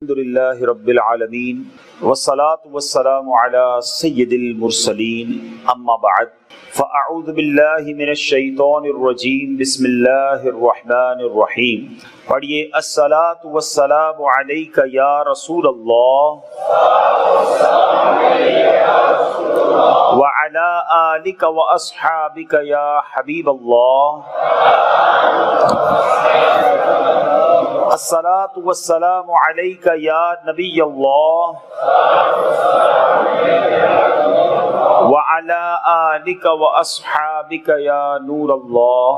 الحمدللہ رب العالمین والصلاة والسلام علی سید المرسلین اما بعد فاعوذ باللہ من الشیطان الرجیم بسم اللہ الرحمن الرحیم. پڑھیے الصلاة والسلام علیک یا رسول اللہ وعلی آلک واصحابک یا حبیب اللہ. الصلاة والسلام علیک یا نبی اللہ وعلی آلک واصحابک یا نور اللہ.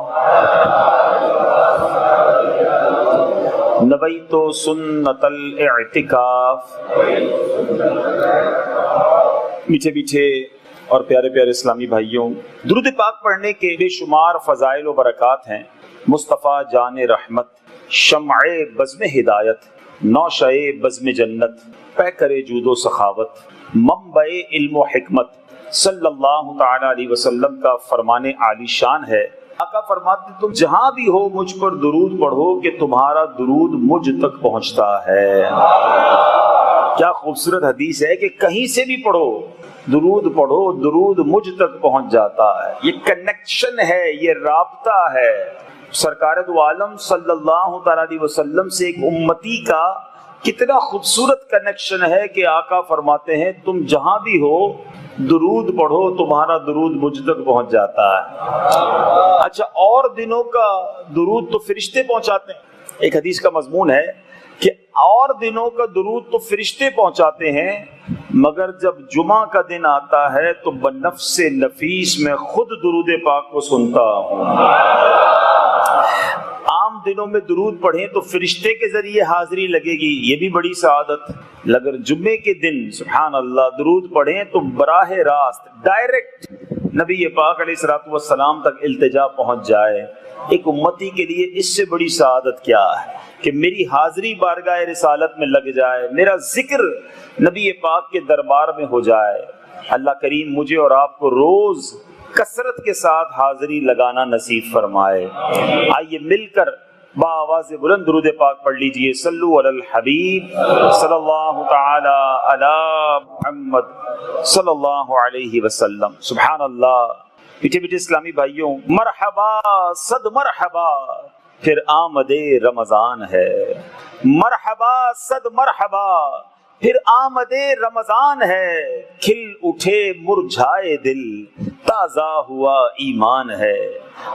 نبیت سنت الاعتکاف. میٹھے میٹھے اور پیارے پیارے اسلامی بھائیوں، درود پاک پڑھنے کے بے شمار فضائل و برکات ہیں. مصطفیٰ جان رحمت، شمع بزم ہدایت، نوشہ بزم جنت، پیکر جود و سخاوت، منبع علم و حکمت، صلی اللہ تعالی علیہ وسلم کا فرمان عالی شان ہے. آقا فرماتے تم جہاں بھی ہو مجھ پر درود پڑھو کہ تمہارا درود مجھ تک پہنچتا ہے. کیا خوبصورت حدیث ہے کہ کہیں سے بھی پڑھو، درود پڑھو، درود مجھ تک پہنچ جاتا ہے. یہ کنیکشن ہے، یہ رابطہ ہے. سرکار دو عالم صلی اللہ تعالی علیہ وسلم سے ایک امتی کا کتنا خوبصورت کنیکشن ہے کہ آقا فرماتے ہیں تم جہاں بھی ہو درود پڑھو، تمہارا درود مجھ تک پہنچ جاتا ہے. اچھا، اور دنوں کا درود تو فرشتے پہنچاتے ہیں. ایک حدیث کا مضمون ہے کہ اور دنوں کا درود تو فرشتے پہنچاتے ہیں، مگر جب جمعہ کا دن آتا ہے تو بنفس نفیس میں خود درود پاک کو سنتا ہوں. عام دنوں میں درود پڑھیں تو فرشتے کے ذریعے حاضری لگے گی، یہ بھی بڑی سعادت. اگر جمعے کے دن سبحان اللہ درود پڑھیں تو براہ راست ڈائریکٹ نبی پاک علیہ الصلوۃ والسلام تک التجا پہنچ جائے. ایک امتی کے لیے اس سے بڑی سعادت کیا ہے کہ میری حاضری بارگاہ رسالت میں لگ جائے، میرا ذکر نبی پاک کے دربار میں ہو جائے. اللہ کریم مجھے اور آپ کو روز کثرت کے ساتھ حاضری لگانا نصیب فرمائے. آئیے مل کر بآواز بلند درود پاک پڑھ لیجئے. صلو علی الحبیب صلی اللہ تعالی علی محمد صلی اللہ علیہ وسلم. سبحان اللہ. میٹھے میٹھے اسلامی بھائیوں، مرحبا صد مرحبا، پھر آمد رمضان ہے. مرحبا صد مرحبا، پھر آمد رمضان ہے. کھل اٹھے مرجھائے دل، تازہ ہوا ایمان ہے.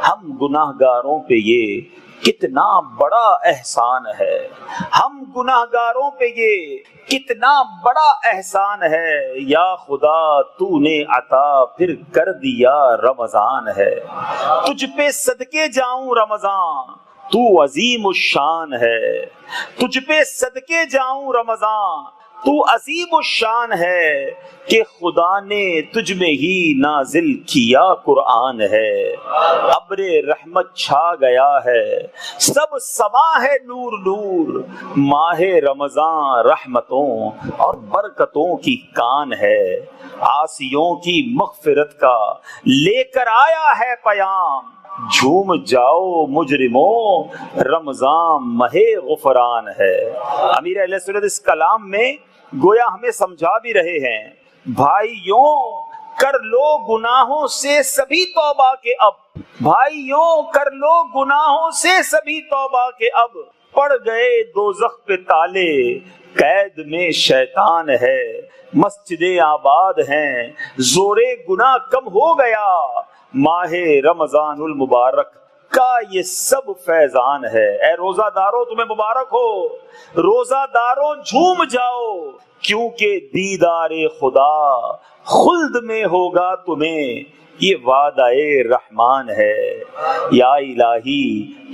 ہم گناہ گاروں پہ یہ کتنا بڑا احسان ہے، ہم گناہ گاروں پہ یہ کتنا بڑا احسان ہے. یا خدا تو نے عطا پھر کر دیا رمضان ہے. تجھ پہ صدقے جاؤں رمضان، تو عظیم الشان ہے. تجھ پہ صدقے جاؤں رمضان، تو عظیم الشان ہے. کہ خدا نے تجھ میں ہی نازل کیا قرآن ہے. ابر رحمت چھا گیا ہے، سب سما ہے نور نور. ماہ رمضان رحمتوں اور برکتوں کی کان ہے. عاصیوں کی مغفرت کا لے کر آیا ہے پیام. جھوم جاؤ مجرموں، رمضان ماہ غفران ہے. امیر اہل سنت اس کلام میں گویا ہمیں سمجھا بھی رہے ہیں، بھائیوں کر لو گناہوں سے سبھی توبہ کے اب. بھائیوں کر لو گناہوں سے سبھی توبہ کے اب. پڑ گئے دوزخ پہ تالے، قید میں شیطان ہے. مسجد آباد ہیں، زور گناہ کم ہو گیا. ماہ رمضان المبارک کا یہ سب فیضان ہے. اے روزہ دارو تمہیں مبارک ہو، روزہ دارو جھوم جاؤ، کیونکہ دیدار خدا خلد میں ہوگا تمہیں، یہ وعدہ رحمان ہے. یا الہی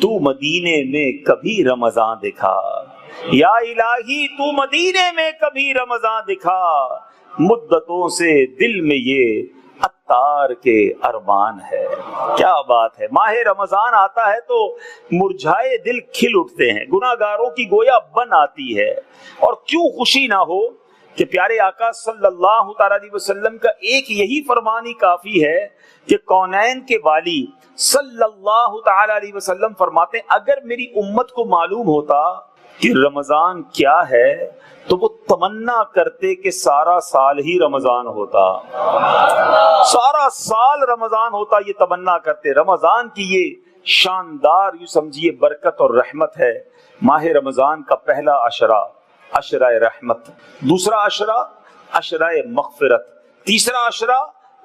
تو مدینے میں کبھی رمضان دکھا، یا الہی تو مدینے میں کبھی رمضان دکھا. مدتوں سے دل میں یہ اتار کے ارمان ہے. کیا بات ہے، ماہ رمضان آتا ہے تو مرجھائے دل کھل اٹھتے ہیں، گناہ گاروں کی گویا بن آتی ہے. اور کیوں خوشی نہ ہو کہ پیارے آقا صلی اللہ تعالی علیہ وسلم کا ایک یہی فرمان ہی کافی ہے کہ کونین کے والی صلی اللہ تعالی علیہ وسلم فرماتے ہیں اگر میری امت کو معلوم ہوتا کہ رمضان کیا ہے تو وہ تمنا کرتے کہ سارا سال ہی رمضان ہوتا، سارا سال رمضان ہوتا، یہ تمنا کرتے۔ رمضان کی یہ شاندار یوں سمجھیے برکت اور رحمت ہے۔ ماہ رمضان کا پہلا عشرہ عشرہ رحمت، دوسرا عشرہ عشرہ مغفرت، تیسرا عشرہ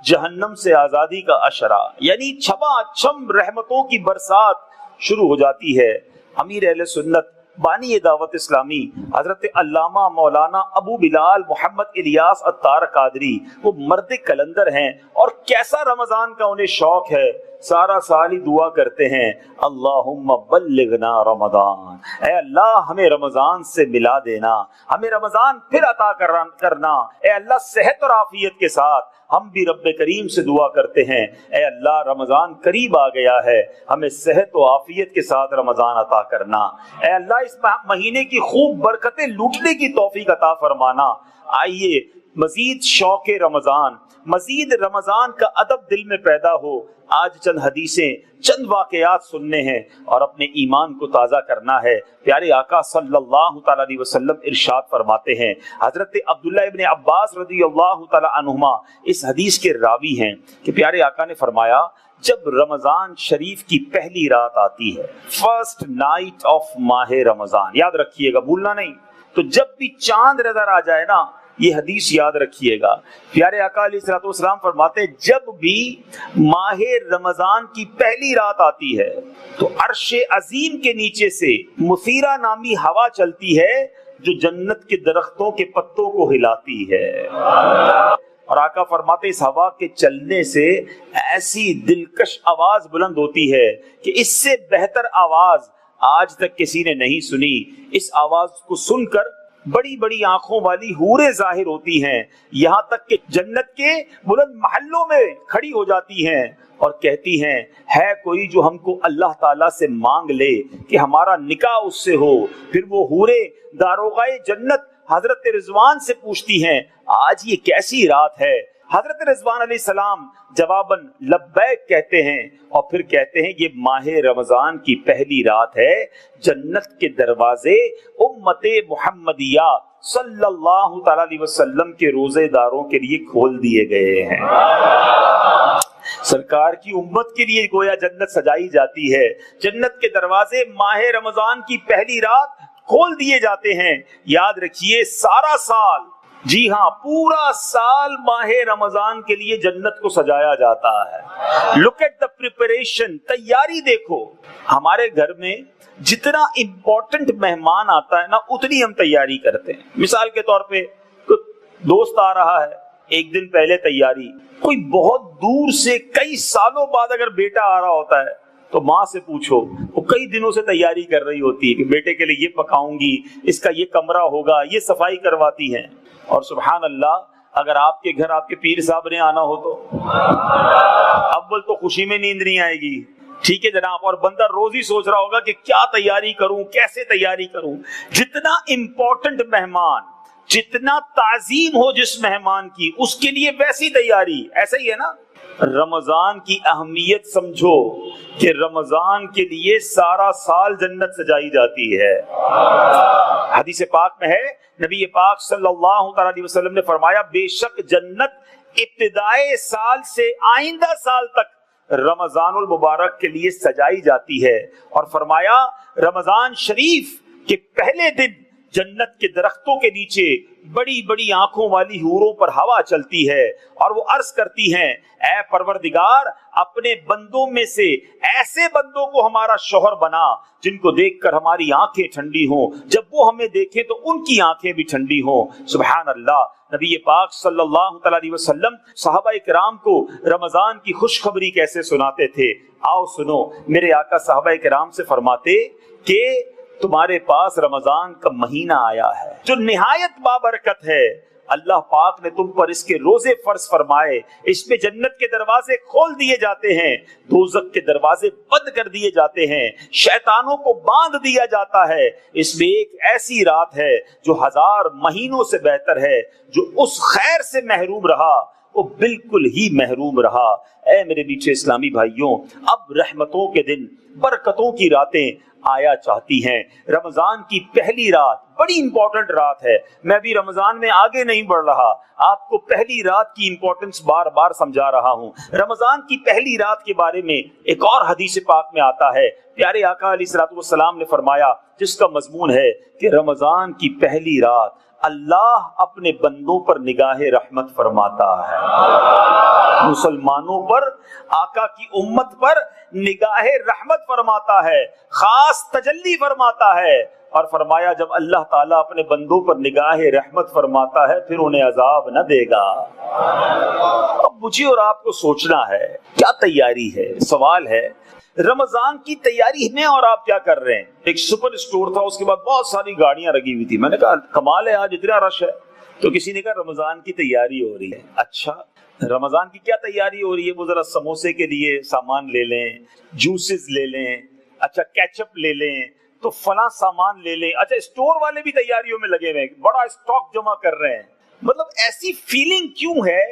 جہنم سے آزادی کا عشرہ، یعنی چھما چھم رحمتوں کی برسات شروع ہو جاتی ہے۔ امیر اہل سنت بانی دعوت اسلامی حضرت علامہ مولانا ابو بلال محمد الیاس عطار قادری، وہ مرد کلندر ہیں، اور کیسا رمضان کا انہیں شوق ہے، سارا سال ہی دعا کرتے ہیں اللہم بلغنا رمضان، اے اللہ ہمیں رمضان سے ملا دینا، ہمیں رمضان پھر عطا کرنا، اے اللہ صحت اور عافیت کے ساتھ۔ ہم بھی رب کریم سے دعا کرتے ہیں اے اللہ رمضان قریب آ گیا ہے، ہمیں صحت و عافیت کے ساتھ رمضان عطا کرنا، اے اللہ اس مہینے کی خوب برکتیں لوٹنے کی توفیق عطا فرمانا۔ آئیے مزید شوق رمضان، مزید رمضان کا ادب دل میں پیدا ہو۔ آج چند حدیثیں، چند واقعات سننے ہیں اور اپنے ایمان کو تازہ کرنا ہے۔ پیارے آقا صلی اللہ تعالی علیہ وسلم ارشاد فرماتے ہیں، حضرت عبداللہ ابن عباس رضی اللہ تعالی عنہما اس حدیث کے راوی ہیں کہ پیارے آقا نے فرمایا جب رمضان شریف کی پہلی رات آتی ہے، فرسٹ نائٹ آف ماہ رمضان، یاد رکھیے گا، بھولنا نہیں، تو جب بھی چاند نظر آ جائے نا، یہ حدیث یاد رکھیے گا، پیارے آقا علیہ الصلوۃ والسلام فرماتے ہیں جب بھی ماہ رمضان کی پہلی رات آتی ہے تو عرش عظیم کے نیچے سے مثیرہ نامی ہوا چلتی ہے جو جنت کے درختوں کے پتوں کو ہلاتی ہے، اور آقا فرماتے اس ہوا کے چلنے سے ایسی دلکش آواز بلند ہوتی ہے کہ اس سے بہتر آواز آج تک کسی نے نہیں سنی۔ اس آواز کو سن کر بڑی بڑی آنکھوں والی حوریں ظاہر ہوتی ہیں، یہاں تک کہ جنت کے بلند محلوں میں کھڑی ہو جاتی ہیں اور کہتی ہیں ہے کوئی جو ہم کو اللہ تعالیٰ سے مانگ لے کہ ہمارا نکاح اس سے ہو۔ پھر وہ حوریں داروغہ جنت حضرت رضوان سے پوچھتی ہیں آج یہ کیسی رات ہے؟ حضرت رضوان علیہ السلام جواباً لبیک کہتے ہیں، اور پھر کہتے ہیں یہ ماہ رمضان کی پہلی رات ہے، جنت کے دروازے امت محمدیہ صلی اللہ تعالی علیہ وسلم کے روزے داروں کے لیے کھول دیے گئے ہیں۔ سرکار کی امت کے لیے گویا جنت سجائی جاتی ہے، جنت کے دروازے ماہ رمضان کی پہلی رات کھول دیے جاتے ہیں۔ یاد رکھیے سارا سال، جی ہاں پورا سال ماہ رمضان کے لیے جنت کو سجایا جاتا ہے۔ لک ایٹ دا پریپریشن، تیاری دیکھو۔ ہمارے گھر میں جتنا امپورٹنٹ مہمان آتا ہے نا اتنی ہم تیاری کرتے ہیں۔ مثال کے طور پہ کوئی دوست آ رہا ہے، ایک دن پہلے تیاری، کوئی بہت دور سے کئی سالوں بعد اگر بیٹا آ رہا ہوتا ہے تو ماں سے پوچھو، وہ کئی دنوں سے تیاری کر رہی ہوتی ہے کہ بیٹے کے لیے یہ پکاؤں گی، اس کا یہ کمرہ ہوگا، یہ صفائی کرواتی ہیں۔ اور سبحان اللہ اگر آپ کے گھر آپ کے پیر صاحب نے آنا ہو تو اول تو خوشی میں نیند نہیں آئے گی، ٹھیک ہے جناب، اور بندہ روز ہی سوچ رہا ہوگا کہ کیا تیاری کروں، کیسے تیاری کروں۔ جتنا امپورٹنٹ مہمان، جتنا تعظیم ہو جس مہمان کی، اس کے لیے ویسی تیاری۔ ایسا ہی ہے نا، رمضان کی اہمیت سمجھو کہ رمضان کے لیے سارا سال جنت سجائی جاتی ہے۔ حدیث پاک میں ہے، نبی پاک صلی اللہ تعالی علیہ وسلم نے فرمایا بے شک جنت ابتدائے سال سے آئندہ سال تک رمضان المبارک کے لیے سجائی جاتی ہے، اور فرمایا رمضان شریف کے پہلے دن جنت کے درختوں کے نیچے بڑی بڑی آنکھوں والی حوروں پر ہوا چلتی ہے، اور وہ عرض کرتی ہیں اے پروردگار اپنے بندوں میں سے ایسے بندوں کو ہمارا شوہر بنا جن کو دیکھ کر ہماری آنکھیں ٹھنڈی ہوں، جب وہ ہمیں دیکھیں تو ان کی آنکھیں بھی ٹھنڈی ہوں۔ سبحان اللہ۔ نبی پاک صلی اللہ تعالی علیہ وسلم صحابہ کرام کو رمضان کی خوشخبری کیسے سناتے تھے، آؤ سنو۔ میرے آقا صحابہ کرام سے فرماتے کہ تمہارے پاس رمضان کا مہینہ آیا ہے جو نہایت بابرکت ہے، اللہ پاک نے تم پر اس کے روزے فرض فرمائے، اس میں جنت کے دروازے کھول دیے جاتے ہیں، دوزخ کے دروازے بند کر دیے جاتے ہیں، شیطانوں کو باندھ دیا جاتا ہے۔ اس میں ایک ایسی رات ہے جو 1000 مہینوں سے بہتر ہے، جو اس خیر سے محروم رہا وہ بالکل ہی محروم رہا۔ اے میرے میٹھے اسلامی بھائیوں، اب رحمتوں کے دن، برکتوں کی راتیں آیا چاہتی ہیں۔ رمضان کی پہلی رات بڑی امپورٹنٹ رات ہے۔ میں بھی رمضان میں آگے نہیں بڑھ رہا، آپ کو پہلی رات کی امپورٹنس بار بار سمجھا رہا ہوں۔ رمضان کی پہلی رات کے بارے میں ایک اور حدیث پاک میں آتا ہے، پیارے آقا علیہ الصلوۃ والسلام نے فرمایا، جس کا مضمون ہے کہ رمضان کی پہلی رات اللہ اپنے بندوں پر نگاہ رحمت فرماتا ہے، مسلمانوں پر، آقا کی امت پر نگاہ رحمت فرماتا ہے، خاص تجلی فرماتا ہے۔ اور فرمایا جب اللہ تعالیٰ اپنے بندوں پر نگاہ رحمت فرماتا ہے پھر انہیں عذاب نہ دے گا۔ اب مجھے اور آپ کو سوچنا ہے کیا تیاری ہے، سوال ہے رمضان کی تیاری میں اور آپ کیا کر رہے ہیں؟ ایک سپر اسٹور تھا، اس کے بعد بہت ساری گاڑیاں لگی ہوئی تھی، میں نے کہا کمال ہے آج اتنا رش ہے، تو کسی نے کہا رمضان کی تیاری ہو رہی ہے۔ اچھا رمضان کی کیا تیاری ہو رہی ہے؟ وہ ذرا سموسے کے لیے سامان لے لیں، جوسز لے لیں، اچھا کیچپ لے لیں، تو فلاں سامان لے لیں۔ اچھا اسٹور والے بھی تیاریوں میں لگے ہوئے ہیں، بڑا اسٹاک جمع کر رہے ہیں۔ مطلب ایسی فیلنگ کیوں ہے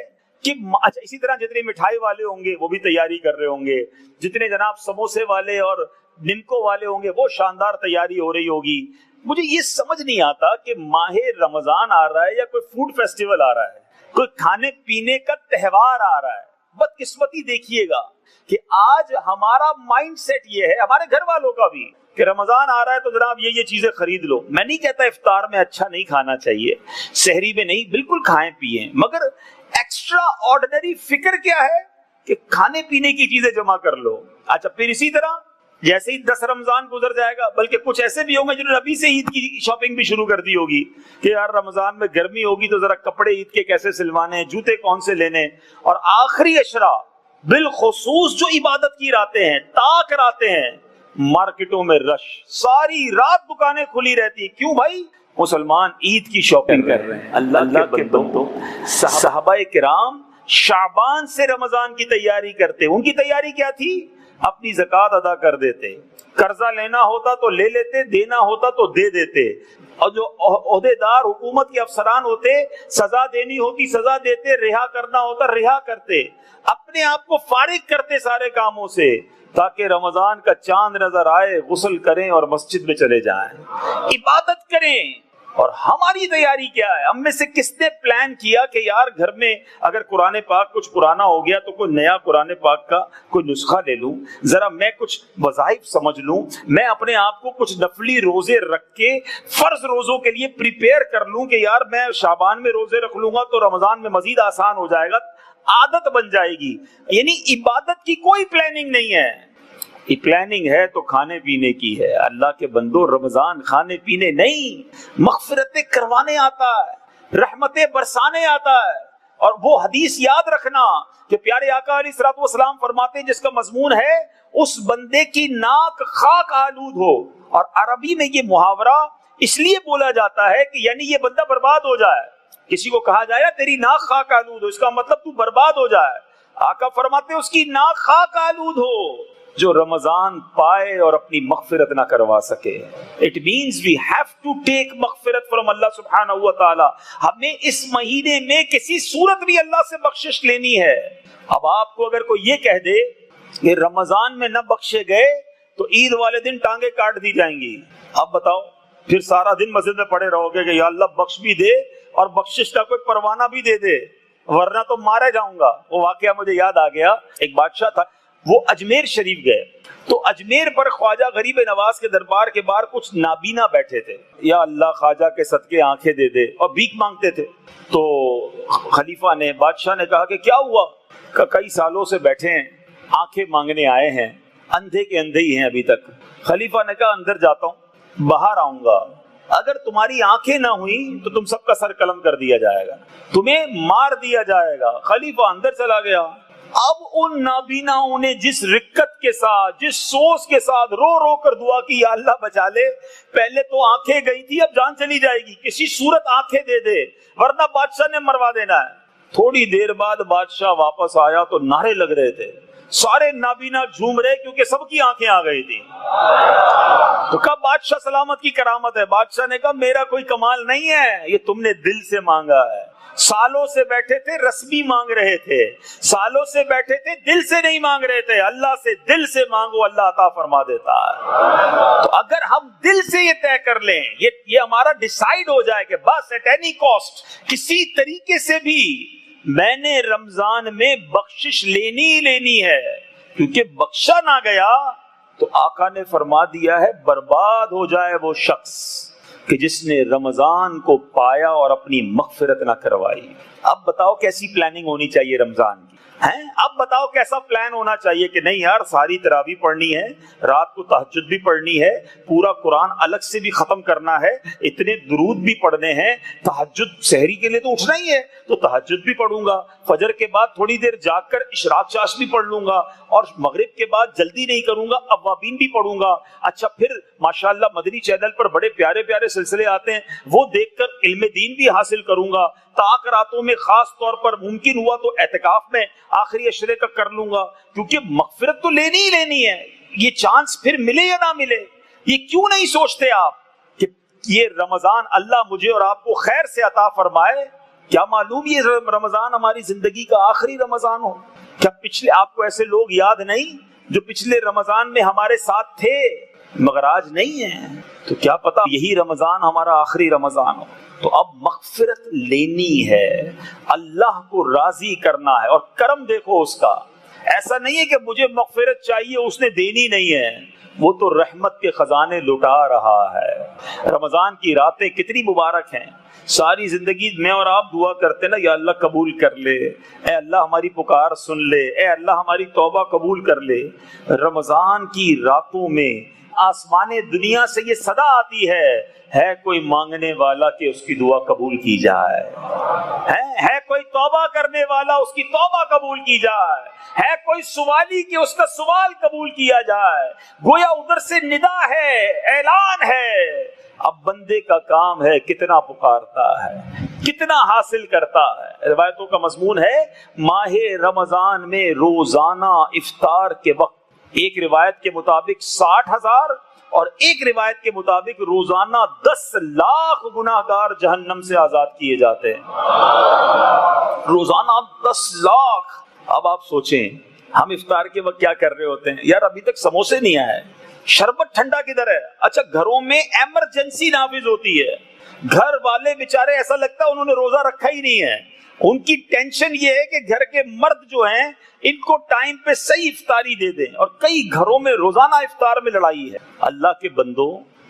کہ اچھا اسی طرح جتنے مٹھائی والے ہوں گے وہ بھی تیاری کر رہے ہوں گے، جتنے جناب سموسے والے اور نمکو والے ہوں گے وہ شاندار تیاری ہو رہی ہوگی۔ مجھے یہ سمجھ نہیں آتا کہ ماہ رمضان آ رہا ہے یا کوئی فوڈ فیسٹیول آ رہا ہے، کوئی کھانے پینے کا تہوار آ رہا ہے۔ بدقسمتی دیکھیے گا کہ آج ہمارا مائنڈ سیٹ یہ ہے، ہمارے گھر والوں کا بھی، کہ رمضان آ رہا ہے تو جناب یہ چیزیں خرید لو۔ میں نہیں کہتا افطار میں اچھا نہیں کھانا چاہیے، سحری میں نہیں، بالکل کھائیں پیئیں، مگر ایکسٹرا آرڈنری فکر کیا ہے کہ کھانے پینے کی چیزیں جمع کر لو۔ اچھا پھر اسی طرح جیسے ہی 10 رمضان گزر جائے گا، بلکہ کچھ ایسے بھی ہوں گے جنہوں نے ابھی سے عید کی شاپنگ بھی شروع کر دی ہوگی کہ یار رمضان میں گرمی ہوگی تو ذرا کپڑے عید کے کیسے سلوانے، جوتے کون سے لینے۔ اور آخری عشرہ بالخصوص جو عبادت کی راتیں ہیں، تاک راتیں ہیں، مارکیٹوں میں رش، ساری رات دکانیں کھلی رہتی۔ کیوں بھائی؟ مسلمان عید کی شاپنگ کر رہے ہیں۔ اللہ کے بندوں، صحابہ کرام شعبان سے رمضان کی تیاری کرتے۔ ان کی تیاری کیا تھی؟ اپنی زکوٰۃ ادا کر دیتے، قرضہ لینا ہوتا تو لے لیتے، دینا ہوتا تو دے دیتے، اور جو عہدیدار حکومت کے افسران ہوتے سزا دینی ہوتی سزا دیتے، رہا کرنا ہوتا رہا کرتے، اپنے آپ کو فارغ کرتے سارے کاموں سے تاکہ رمضان کا چاند نظر آئے، غسل کریں اور مسجد میں چلے جائیں، عبادت کریں۔ اور ہماری تیاری کیا ہے؟ ہم میں سے کس نے پلان کیا کہ یار گھر میں اگر قرآن پاک کچھ پرانا ہو گیا تو کوئی نیا قرآن پاک کا کوئی نسخہ لے لوں، ذرا میں کچھ وظائف سمجھ لوں، میں اپنے آپ کو کچھ نفلی روزے رکھ کے فرض روزوں کے لیے پریپیئر کر لوں کہ یار میں شعبان میں روزے رکھ لوں گا تو رمضان میں مزید آسان ہو جائے گا، عادت بن جائے گی۔ یعنی عبادت کی کوئی پلاننگ نہیں ہے، پلاننگ ہے تو کھانے پینے کی ہے۔ اللہ کے بندو، رمضان کھانے پینے نہیں، مغفرتیں کروانے آتا ہے، رحمتیں برسانے آتا ہے۔ اور وہ حدیث یاد رکھنا کہ پیارے آقا علیہ الصلوۃ والسلام فرماتے ہیں جس کا مضمون ہے اس بندے کی ناک خاک آلود ہو۔ اور عربی میں یہ محاورہ اس لیے بولا جاتا ہے کہ یعنی یہ بندہ برباد ہو جائے۔ کسی کو کہا جائے تیری ناک خاک آلود ہو، اس کا مطلب تو برباد ہو جائے۔ آقا فرماتے ہیں اس کی ناک خاک آلود ہو جو رمضان پائے اور اپنی مغفرت نہ کروا سکے۔ It means we have to take مغفرت from اللہ سبحانہ و تعالی۔ ہمیں اس مہینے میں کسی صورت بھی اللہ سے بخشش لینی ہے۔ اب آپ کو اگر کوئی یہ کہہ دے کہ رمضان میں نہ بخشے گئے تو عید والے دن ٹانگیں کاٹ دی جائیں گی، اب بتاؤ پھر سارا دن مسجد میں پڑے رہو گے کہ یا اللہ بخش بھی دے اور بخشش کا کوئی پروانہ بھی دے دے ورنہ تو مارے جاؤں گا۔ وہ واقعہ مجھے یاد آ گیا، ایک بادشاہ تھا، وہ اجمیر شریف گئے تو اجمیر پر خواجہ غریب نواز کے دربار کے باہر کچھ نابینا بیٹھے تھے، یا اللہ خواجہ کے صدقے آنکھیں دے دے، اور بھیک مانگتے تھے۔ تو خلیفہ نے، بادشاہ نے کہا کہ کیا ہوا؟ کہ کئی سالوں سے بیٹھے ہیں، آنکھیں مانگنے آئے ہیں، اندھے کے اندھے ہی ہیں ابھی تک۔ خلیفہ نے کہا اندر جاتا ہوں، باہر آؤں گا، اگر تمہاری آنکھیں نہ ہوئی تو تم سب کا سر قلم کر دیا جائے گا، تمہیں مار دیا جائے گا۔ خلیفہ اندر چلا گیا۔ اب ان نابیناؤں نے جس رکت کے ساتھ، جس سوز کے ساتھ رو رو کر دعا کی یا اللہ بچا لے، پہلے تو آنکھیں گئی تھی اب جان چلی جائے گی، کسی صورت آنکھیں دے دے ورنہ بادشاہ نے مروا دینا ہے۔ تھوڑی دیر بعد بادشاہ واپس آیا تو نعرے لگ رہے تھے، سارے نابینا جھوم رہے کیونکہ سب کی آنکھیں آ گئی تھی۔ تو کہا بادشاہ سلامت کی کرامت ہے۔ بادشاہ نے کہا میرا کوئی کمال نہیں ہے، یہ تم نے دل سے مانگا ہے، سالوں سے بیٹھے تھے رسمی مانگ رہے تھے، سالوں سے بیٹھے تھے دل سے نہیں مانگ رہے تھے، اللہ سے دل سے مانگو اللہ عطا فرما دیتا ہے۔ تو اگر ہم دل سے یہ طے کر لیں، یہ ہمارا ڈیسائیڈ ہو جائے کہ بس ایٹ اینی کاسٹ کسی طریقے سے بھی میں نے رمضان میں بخشش لینی ہی لینی ہے، کیونکہ بخشا نہ گیا تو آقا نے فرما دیا ہے برباد ہو جائے وہ شخص کہ جس نے رمضان کو پایا اور اپنی مغفرت نہ کروائی۔ اب بتاؤ کیسی پلاننگ ہونی چاہیے رمضان کی، ہیں؟ اب بتاؤ کیسا پلان ہونا چاہیے کہ نہیں یار ساری تراویح پڑھنی ہے، رات کو تہجد بھی پڑھنی ہے، پورا قرآن الگ سے بھی ختم کرنا ہے، اتنے درود بھی پڑھنے ہیں، تہجد سحری کے لیے تو اٹھنا ہی ہے تو تہجد بھی پڑھوں گا، فجر کے بعد تھوڑی دیر جاگ کر اشراق چاش بھی پڑھ لوں گا، اور مغرب کے بعد جلدی نہیں کروں گا، اوابین بھی پڑھوں گا۔ اچھا پھر ماشاءاللہ مدنی چینل پر بڑے پیارے پیارے سلسلے آتے ہیں، وہ دیکھ کر علم دین بھی حاصل کروں گا، طاق راتوں میں خاص طور پر ممکن ہوا تو اعتکاف میں آخری عشرے کا کر لوں گا، کیونکہ مغفرت تو لینی ہی لینی ہے، یہ چانس پھر ملے یا نہ ملے۔ یہ کیوں نہیں سوچتے آپ کہ یہ رمضان اللہ مجھے اور آپ کو خیر سے عطا فرمائے؟ کیا معلوم یہ رمضان ہماری زندگی کا آخری رمضان ہو؟ کیا پچھلے آپ کو ایسے لوگ یاد نہیں جو پچھلے رمضان میں ہمارے ساتھ تھے مگر آج نہیں ہیں؟ تو کیا پتا یہی رمضان ہمارا آخری رمضان ہو۔ تو اب مغفرت لینی ہے، اللہ کو راضی کرنا ہے، اور کرم دیکھو اس کا، ایسا نہیں ہے کہ مجھے مغفرت چاہیے اس نے دینی نہیں ہے، وہ تو رحمت کے خزانے لٹا رہا ہے۔ رمضان کی راتیں کتنی مبارک ہیں، ساری زندگی میں اور آپ دعا کرتے نا یا اللہ قبول کر لے، اے اللہ ہماری پکار سن لے، اے اللہ ہماری توبہ قبول کر لے۔ رمضان کی راتوں میں آسمان دنیا سے یہ صدا آتی ہے کوئی مانگنے والا کہ اس کی دعا قبول کی جائے، ہے کوئی توبہ کرنے والا اس کی توبہ قبول کی جائے، ہے کوئی سوالی کہ اس کا سوال قبول کیا جائے۔ گویا ادھر سے ندا ہے، اعلان ہے، اب بندے کا کام ہے کتنا پکارتا ہے، کتنا حاصل کرتا ہے۔ روایتوں کا مضمون ہے ماہ رمضان میں روزانہ افطار کے وقت ایک روایت کے مطابق 60,000 اور ایک روایت کے مطابق روزانہ 10 لاکھ گناہگار جہنم سے آزاد کیے جاتے ہیں، روزانہ 10 لاکھ۔ اب آپ سوچیں ہم افطار کے وقت کیا کر رہے ہوتے ہیں، یار ابھی تک سموسے نہیں آئے، شربت ٹھنڈا کدھر ہے؟ اچھا گھروں میں ایمرجنسی نافذ ہوتی ہے، گھر والے بیچارے ایسا لگتا ہے انہوں نے روزہ رکھا ہی نہیں ہے، ان کی ٹینشن یہ ہے کہ گھر کے مرد جو ہیں ان کو ٹائم پہ صحیح افطاری دے دیں، اور کئی گھروں میں روزانہ افطار میں لڑائی ہے۔ اللہ کے بندو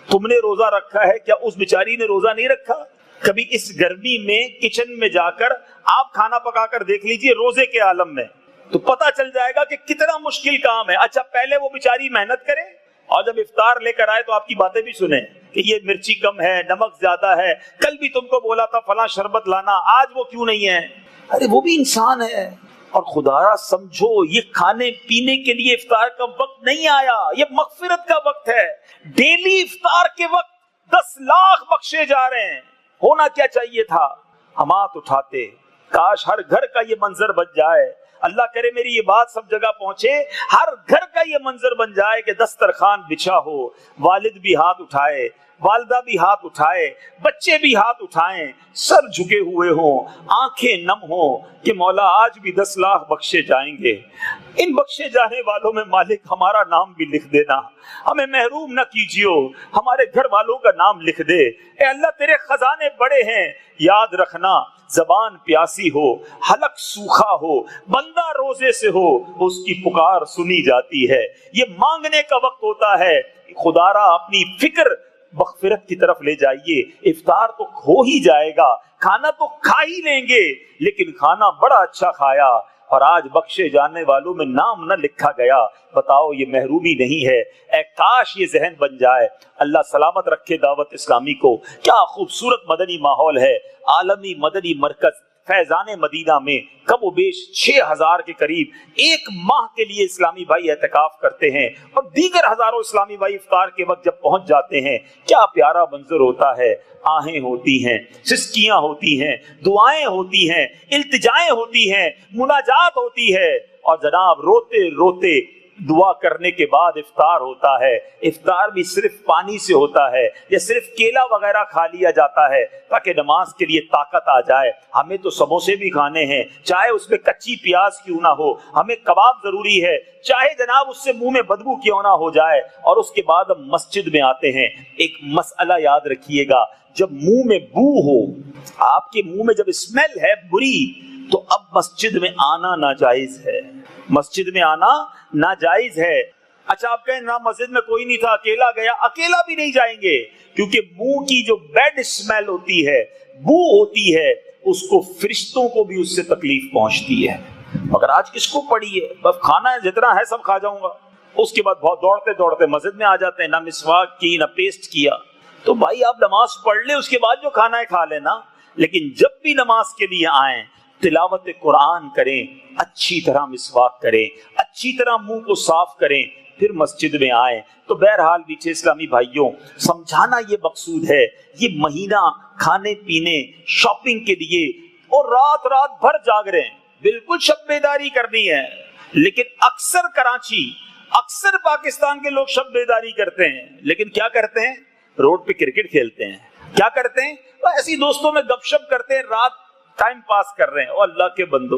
تم نے روزہ رکھا ہے، کیا اس بیچاری نے روزہ نہیں رکھا؟ کبھی اس گرمی میں کچن میں جا کر آپ کھانا پکا کر دیکھ لیجئے روزے کے عالم میں، تو پتہ چل جائے گا کہ کتنا مشکل کام ہے۔ اچھا پہلے وہ بیچاری محنت کرے اور جب افطار لے کر آئے تو آپ کی باتیں بھی سنیں کہ یہ مرچی کم ہے، نمک زیادہ ہے، کل بھی تم کو بولا تھا فلاں شربت لانا، آج وہ کیوں نہیں ہے؟ ارے وہ بھی انسان ہے، اور خدا سمجھو یہ کھانے پینے کے لیے افطار کا وقت نہیں آیا، یہ مغفرت کا وقت ہے۔ ڈیلی افطار کے وقت 10 لاکھ بخشے جا رہے ہیں۔ ہونا کیا چاہیے تھا؟ ہم ہاتھ اٹھاتے، کاش ہر گھر کا یہ منظر بن جائے، اللہ کرے میری یہ بات سب جگہ پہنچے، ہر گھر کا یہ منظر بن جائے کہ دسترخوان بچھا ہو، والد بھی ہاتھ اٹھائے، والدہ بھی ہاتھ اٹھائے، بچے بھی ہاتھ اٹھائیں، سر جھکے ہوئے ہوں، آنکھیں نم ہوں کہ مولا آج بھی 10 لاکھ بخشے جائیں گے۔ ان بخشے جانے والوں میں مالک ہمارا نام بھی لکھ دینا، ہمیں محروم نہ کیجیو، ہمارے گھر والوں کا نام لکھ دے۔ اے اللہ تیرے خزانے بڑے ہیں، یاد رکھنا زبان پیاسی ہو، حلق سوکھا ہو، بندہ روزے سے ہو، اس کی پکار سنی جاتی ہے۔ یہ مانگنے کا وقت ہوتا ہے، خدا را اپنی فکر مغفرت کی طرف لے جائیے۔ افطار تو ہو ہی جائے گا، کھانا تو کھا ہی لیں گے، لیکن کھانا بڑا اچھا کھایا اور آج بخشے جانے والوں میں نام نہ لکھا گیا۔ بتاؤ یہ محرومی نہیں ہے؟ اے کاش یہ ذہن بن جائے۔ اللہ سلامت رکھے دعوت اسلامی کو۔ کیا خوبصورت مدنی ماحول ہے۔ عالمی مدنی مرکز فیضان مدینہ میں کم و بیش 6,000 کے قریب ایک ماہ کے لیے اسلامی بھائی اعتکاف کرتے ہیں، اور دیگر ہزاروں اسلامی بھائی افطار کے وقت جب پہنچ جاتے ہیں کیا پیارا منظر ہوتا ہے۔ آہیں ہوتی ہیں، سسکیاں ہوتی ہیں، دعائیں ہوتی ہیں، التجائیں ہوتی ہیں، مناجات ہوتی ہے، اور جناب روتے روتے دعا کرنے کے بعد افطار ہوتا ہے، افطار بھی صرف پانی سے ہوتا ہے یا صرف کیلا وغیرہ کھا لیا جاتا ہے تاکہ نماز کے لیے طاقت آ جائے؟ ہمیں تو سموسے بھی کھانے ہیں، چاہے اس میں کچی پیاز کیوں نہ ہو، ہمیں کباب ضروری ہے، چاہے جناب اس سے منہ میں بدبو کیوں نہ ہو جائے، اور اس کے بعد ہم مسجد میں آتے ہیں۔ ایک مسئلہ یاد رکھیے گا، جب منہ میں بو ہو، آپ کے منہ میں جب اسمیل ہے بری، تو اب مسجد میں آنا ناجائز ہے، مسجد میں آنا ناجائز ہے۔ اچھا آپ کہیں نا مسجد میں کوئی نہیں تھا، اکیلا گیا، اکیلا بھی نہیں جائیں گے، کیونکہ منہ کی جو بیڈ اسمیل ہوتی ہے، بو ہوتی ہے، اس کو فرشتوں کو بھی اس سے تکلیف پہنچتی ہے۔ مگر آج کس کو پڑی ہے؟ بس کھانا ہے جتنا ہے سب کھا جاؤں گا، اس کے بعد بہت دوڑتے دوڑتے مسجد میں آ جاتے ہیں، نہ مسواک کی نہ پیسٹ کیا۔ تو بھائی آپ نماز پڑھ لیں، اس کے بعد جو کھانا ہے کھا لینا، لیکن جب بھی نماز کے لیے آئیں تلاوت قرآن کریں، اچھی طرح مسواک کریں، اچھی طرح منہ کو صاف کریں، پھر مسجد میں آئیں۔ تو بہرحال میٹھے اسلامی بھائیوں، سمجھانا یہ مقصود ہے، یہ مہینہ کھانے پینے شاپنگ کے لیے اور رات رات بھر جاگ رہے ہیں، بالکل شب بیداری کرنی ہے، لیکن اکثر کراچی، اکثر پاکستان کے لوگ شب بیداری کرتے ہیں، لیکن کیا کرتے ہیں؟ روڈ پہ کرکٹ کھیلتے ہیں، کیا کرتے ہیں؟ ایسی دوستوں میں گپ شپ کرتے ہیں، رات ٹائم پاس کر رہے ہیں۔ او اللہ کے بندو،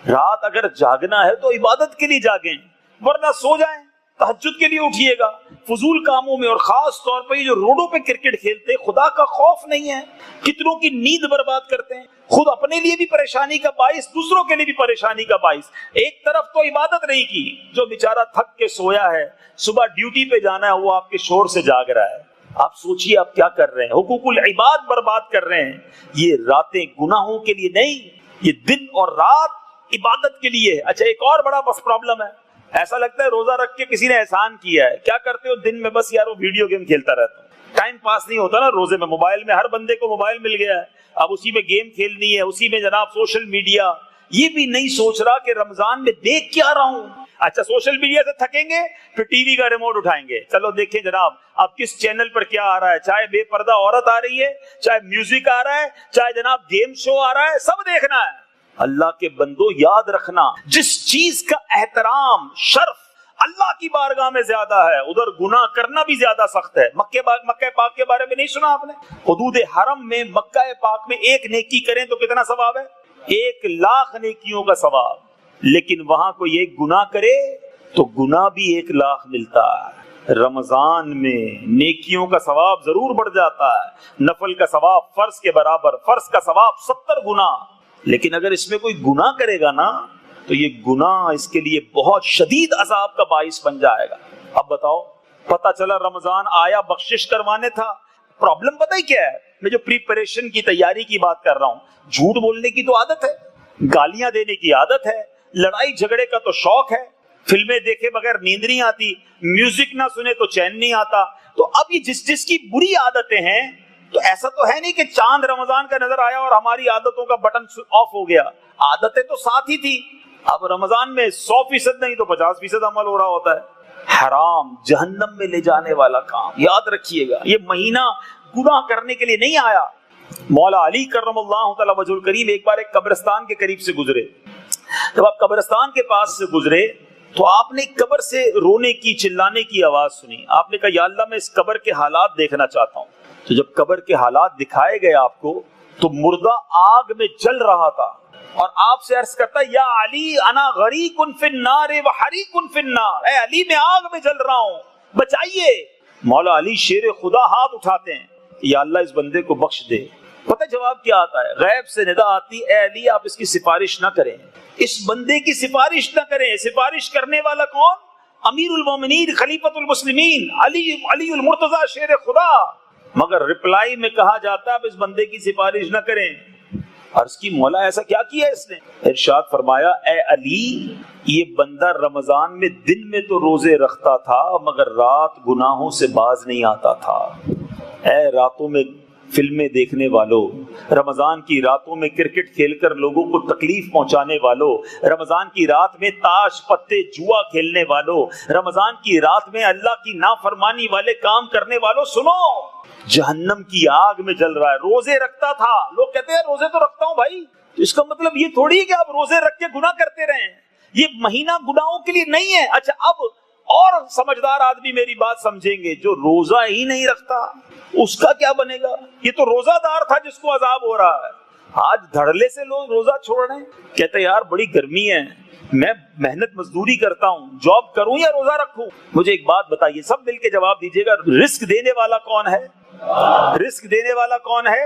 رات اگر جاگنا ہے تو عبادت کے لیے جاگیں، ورنہ سو جائیں، تہجد کے لیے اٹھیے گا۔ فضول کاموں میں، اور خاص طور پہ جو روڈوں پہ کرکٹ کھیلتے ہیں، خدا کا خوف نہیں ہے، کتنوں کی نیند برباد کرتے ہیں، خود اپنے لیے بھی پریشانی کا باعث، دوسروں کے لیے بھی پریشانی کا باعث۔ ایک طرف تو عبادت نہیں کی، جو بیچارہ تھک کے سویا ہے، صبح ڈیوٹی پہ جانا ہے، وہ آپ کے شور سے جاگ رہا ہے۔ آپ سوچئے آپ کیا کر رہے ہیں، حقوق العباد برباد کر رہے ہیں۔ یہ راتیں گناہوں کے لیے نہیں، یہ دن اور رات عبادت کے لیے ہے۔ اچھا ایک اور بڑا بس پرابلم ہے، ایسا لگتا ہے روزہ رکھ کے کسی نے احسان کیا ہے۔ کیا کرتے ہو دن میں؟ بس یار وہ ویڈیو گیم کھیلتا رہتا ہوں، ٹائم پاس نہیں ہوتا نا روزے میں۔ موبائل میں ہر بندے کو موبائل مل گیا ہے، اب اسی میں گیم کھیلنی ہے، اسی میں جناب سوشل میڈیا۔ یہ بھی نہیں سوچ رہا کہ رمضان میں دیکھ کیا رہا ہوں۔ اچھا سوشل میڈیا سے تھکیں گے، پھر ٹی وی کا ریموٹ اٹھائیں گے، چلو دیکھیں جناب اب کس چینل پر کیا آ رہا ہے، چاہے بے پردہ عورت آ رہی ہے، چاہے میوزک آ رہا ہے، چاہے جناب گیم شو آ رہا ہے، سب دیکھنا ہے۔ اللہ کے بندو یاد رکھنا، جس چیز کا احترام شرف اللہ کی بارگاہ میں زیادہ ہے، ادھر گناہ کرنا بھی زیادہ سخت ہے۔ مکہ پاک کے بارے میں نہیں سنا آپ نے؟ حدود حرم میں، مکہ پاک میں ایک نیکی کریں تو کتنا ثواب ہے؟ 1,00,000 نیکیوں کا ثواب۔ لیکن وہاں کوئی ایک گناہ کرے تو گناہ بھی 1,00,000 ملتا ہے۔ رمضان میں نیکیوں کا ثواب ضرور بڑھ جاتا ہے، نفل کا ثواب فرض کے برابر، فرض کا ثواب 70 گنا۔ لیکن اگر اس میں کوئی گناہ کرے گا نا، تو یہ گناہ اس کے لیے بہت شدید عذاب کا باعث بن جائے گا۔ اب بتاؤ، پتہ چلا رمضان آیا بخشش کروانے تھا، پرابلم پتہ ہی کیا ہے؟ میں جو پریپریشن کی تیاری کی بات کر رہا ہوں، جھوٹ بولنے کی تو عادت ہے، گالیاں دینے کی عادت ہے، لڑائی جھگڑے کا تو شوق ہے، فلمیں دیکھے بغیر نیند نہیں آتی، میوزک نہ سنے تو چین نہیں آتا۔ تو اب یہ جس کی بری عادتیں ہیں، تو ایسا تو ہے نہیں کہ چاند رمضان کا نظر آیا اور ہماری عادتوں کا بٹن آف ہو گیا، عادتیں تو ساتھ ہی تھی۔ اب رمضان میں 100% نہیں تو 50% عمل ہو رہا ہوتا ہے۔ حرام جہنم میں لے جانے والا کام، یاد رکھیے گا، یہ مہینہ گناہ کرنے کے لیے نہیں آیا۔ مولا علی کرم اللہ تعالی وجہ الکریم ایک بار ایک قبرستان کے قریب سے گزرے۔ جب آپ قبرستان کے پاس سے گزرے تو آپ نے قبر سے رونے کی، چلانے کی آواز سنی۔ آپ نے کہا یا اللہ میں اس قبر کے حالات دیکھنا چاہتا ہوں۔ تو جب قبر کے حالات دکھائے گئے آپ کو، تو مردہ آگ میں جل رہا تھا، اور آپ سے عرض کرتا یا علی انا غریق فی النار وحریق فی النار، اے علی میں آگ میں جل رہا ہوں، بچائیے۔ مولا علی شیر خدا ہاتھ اٹھاتے ہیں، یا اللہ اس بندے کو بخش دے۔ پتہ جواب کیا آتا ہے؟ غیب سے ندا آتی، اے علی آپ اس کی سفارش نہ کریں، اس بندے کی سفارش نہ کریں۔ سفارش کرنے والا کون؟ امیر المومنین خلیفۃ المسلمین علی المرتضی شیر خدا۔ مگر رپلائی میں کہا جاتا ہے اب اس بندے کی سفارش نہ کریں۔ عرض کی مولا ایسا کیا کیا اس نے؟ ارشاد فرمایا اے علی یہ بندہ رمضان میں دن میں تو روزے رکھتا تھا، مگر رات گناہوں سے باز نہیں آتا تھا۔ اے راتوں میں فلمیں دیکھنے والوں، رمضان کی راتوں میں کرکٹ کھیل کر لوگوں کو تکلیف پہنچانے والوں، رمضان کی رات میں تاش پتے جوا کھیلنے والوں، رمضان کی رات میں اللہ کی نافرمانی والے کام کرنے والوں، سنو جہنم کی آگ میں جل رہا ہے۔ روزے رکھتا تھا، لوگ کہتے ہیں روزے تو رکھتا ہوں بھائی، اس کا مطلب یہ تھوڑی ہے کہ آپ روزے رکھ کے گناہ کرتے رہیں، یہ مہینہ گناہوں کے لیے نہیں ہے۔ اچھا اب اور سمجھدار آدمی میری بات سمجھیں گے، جو روزہ ہی نہیں رکھتا اس کا کیا بنے گا؟ یہ تو روزہ دار تھا جس کو عذاب ہو رہا ہے، آج دھڑلے سے لوگ روزہ چھوڑ رہے ہیں، کہتے یار بڑی گرمی ہے، میں محنت مزدوری کرتا ہوں، جاب کروں یا روزہ رکھوں؟ مجھے ایک بات بتائیے، سب مل کے جواب دیجیے گا، رزق دینے والا کون ہے؟ رزق دینے والا کون ہے؟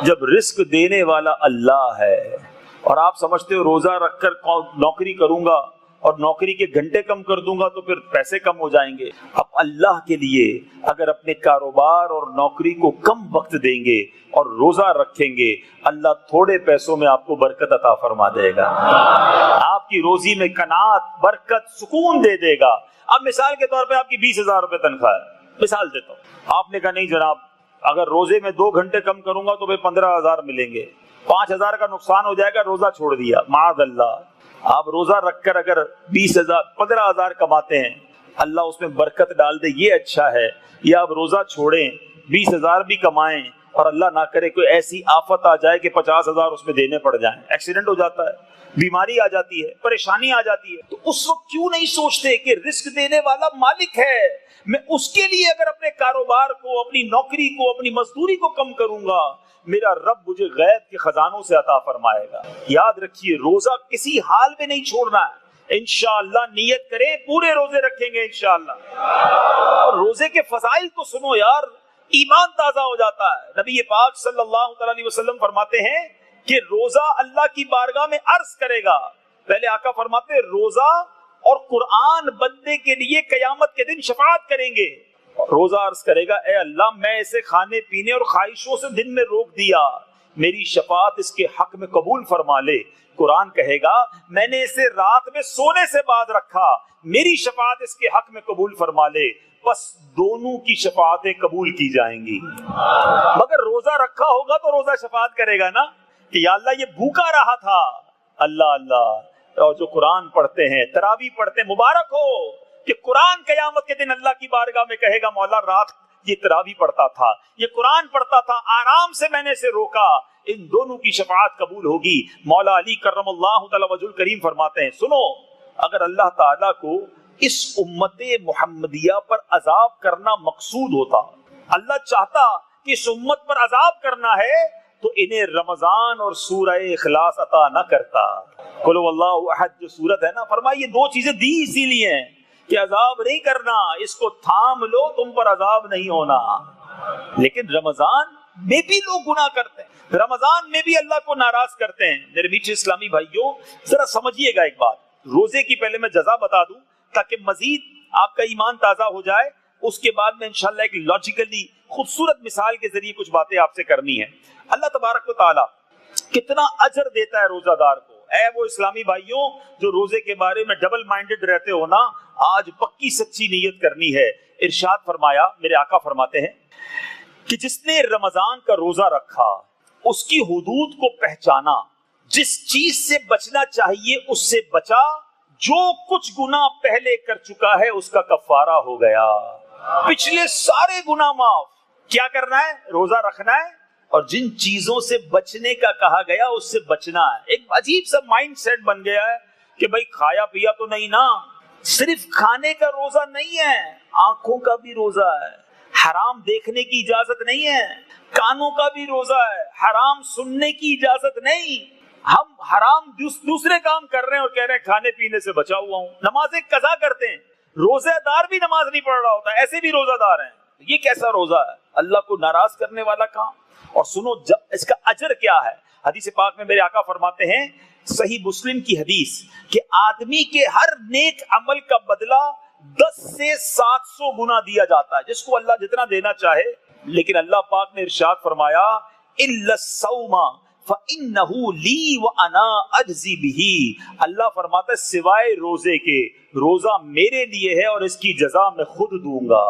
جب رزق دینے والا اللہ ہے اور آپ سمجھتے ہو روزہ رکھ کر نوکری کروں گا اور نوکری کے گھنٹے کم کر دوں گا تو پھر پیسے کم ہو جائیں گے، اب اللہ کے لیے اگر اپنے کاروبار اور نوکری کو کم وقت دیں گے اور روزہ رکھیں گے، اللہ تھوڑے پیسوں میں آپ کو برکت عطا فرما دے گا، آپ کی روزی میں قناعت، برکت، سکون دے دے گا۔ اب مثال کے طور پہ آپ کی 20,000 روپے تنخواہ ہے، مثال دیتا ہوں، آپ نے کہا نہیں جناب اگر روزے میں 2 گھنٹے کم کروں گا تو پھر 15,000 ملیں گے، 5,000 کا نقصان ہو جائے گا، روزہ چھوڑ دیا، معاذ اللہ۔ آپ روزہ رکھ کر اگر 20,000 15,000 کماتے ہیں، اللہ اس میں برکت ڈال دے، یہ اچھا ہے، یا آپ روزہ چھوڑیں 20,000 بھی کمائیں اور اللہ نہ کرے کوئی ایسی آفت آ جائے کہ 50,000 اس میں دینے پڑ جائیں، ایکسیڈنٹ ہو جاتا ہے، بیماری آ جاتی ہے، پریشانی آ جاتی ہے، تو اس وقت کیوں نہیں سوچتے کہ رزق دینے والا مالک ہے، میں اس کے لیے اگر اپنے کاروبار کو، اپنی نوکری کو، اپنی مزدوری کو کم کروں گا، میرا رب مجھے غیب کے خزانوں سے عطا فرمائے گا۔ یاد رکھیے روزہ کسی حال میں نہیں چھوڑنا ہے، انشاءاللہ نیت کریں پورے روزے رکھیں گے انشاءاللہ۔ اور روزے کے فضائل تو سنو یار، ایمان تازہ ہو جاتا ہے۔ نبی پاک صلی اللہ علیہ وسلم فرماتے ہیں کہ روزہ اللہ کی بارگاہ میں عرض کرے گا، پہلے آقا فرماتے ہیں روزہ اور قرآن بندے کے لیے قیامت کے دن شفاعت کریں گے۔ روزہ عرض کرے گا اے اللہ میں اسے کھانے پینے اور خواہشوں سے دن میں روک دیا، میری شفاعت اس کے حق میں قبول فرما لے۔ قرآن کہے گا میں نے اسے رات میں سونے سے باز رکھا، میری شفاعت اس کے حق میں قبول فرما لے، بس دونوں کی شفاعتیں قبول کی جائیں گی۔ مگر روزہ رکھا ہوگا تو روزہ شفاعت کرے گا نا کہ یا اللہ یہ بھوکا رہا تھا، اللہ اللہ، اور جو قرآن پڑھتے ہیں، تراویح پڑھتے ہیں، مبارک ہو کہ قرآن قیامت کے دن اللہ کی بارگاہ میں کہے گا مولا رات یہ تراویح پڑھتا تھا، یہ قرآن پڑھتا تھا، آرام سے میں نے اسے روکا، ان دونوں کی شفاعت قبول ہوگی۔ مولا علی کرم اللہ تعالی وجہ الکریم فرماتے ہیں سنو، اگر اللہ تعالیٰ کو اس امت محمدیہ پر عذاب کرنا مقصود ہوتا، اللہ چاہتا کہ اس امت پر عذاب کرنا ہے تو انہیں رمضان اور سورہ اخلاص عطا نہ کرتا۔ قل هو اللہ احد جو سورت ہے نا، فرمایا یہ 2 چیزیں دی اسی لیے ہیں کہ عذاب نہیں کرنا، اس کو تھام لو تم پر عذاب نہیں ہونا۔ لیکن رمضان میں بھی لوگ گناہ کرتے ہیں، رمضان میں بھی اللہ کو ناراض کرتے ہیں۔ میرے میٹھے اسلامی بھائیوں ذرا سمجھیے گا ایک بات، روزے کی پہلے میں جزا بتا دوں تاکہ مزید آپ کا ایمان تازہ ہو جائے، اس کے بعد میں انشاءاللہ ایک لاجیکلی خوبصورت مثال کے ذریعے کچھ باتیں آپ سے کرنی ہے۔ اللہ تبارک و تعالی کتنا اجر دیتا ہے روزہ دار کو۔ اے وہ اسلامی بھائیوں جو روزے کے بارے میں ڈبل مائنڈڈ رہتے ہو نا، آج پکی سچی نیت کرنی ہے۔ ارشاد فرمایا، میرے آقا فرماتے ہیں کہ جس نے رمضان کا روزہ رکھا، اس کی حدود کو پہچانا، جس چیز سے بچنا چاہیے اس سے بچا، جو کچھ گناہ پہلے کر چکا ہے اس کا کفارہ ہو گیا، پچھلے سارے گناہ معاف۔ کیا کرنا ہے؟ روزہ رکھنا ہے، اور جن چیزوں سے بچنے کا کہا گیا اس سے بچنا ہے۔ ایک عجیب سا مائنڈ سیٹ بن گیا ہے کہ بھائی کھایا پیا تو نہیں نا، صرف کھانے کا روزہ نہیں ہے، آنکھوں کا بھی روزہ ہے، حرام دیکھنے کی اجازت نہیں ہے، کانوں کا بھی روزہ ہے، حرام سننے کی اجازت نہیں۔ ہم حرام دوسرے کام کر رہے ہیں اور کہہ رہے ہیں کھانے پینے سے بچا ہوا ہوں، نمازیں قضا کرتے ہیں، روزہ دار بھی نماز نہیں پڑھ رہا ہوتا، ایسے بھی روزہ دار ہیں۔ یہ کیسا روزہ ہے؟ اللہ کو ناراض کرنے والا کام۔ اور سنو اس کا اجر کیا ہے، حدیث پاک میں میرے آقا فرماتے ہیں، صحیح مسلم کی حدیث، کہ آدمی کے ہر نیک عمل کا بدلہ 10 سے 700 گنا دیا جاتا ہے، جس کو اللہ جتنا دینا چاہے۔ لیکن اللہ پاک نے ارشاد فرمایا الا الصوم فانه لی وانا اجزی به، اللہ فرماتا ہے سوائے روزے کے، روزہ میرے لیے ہے اور اس کی جزا میں خود دوں گا۔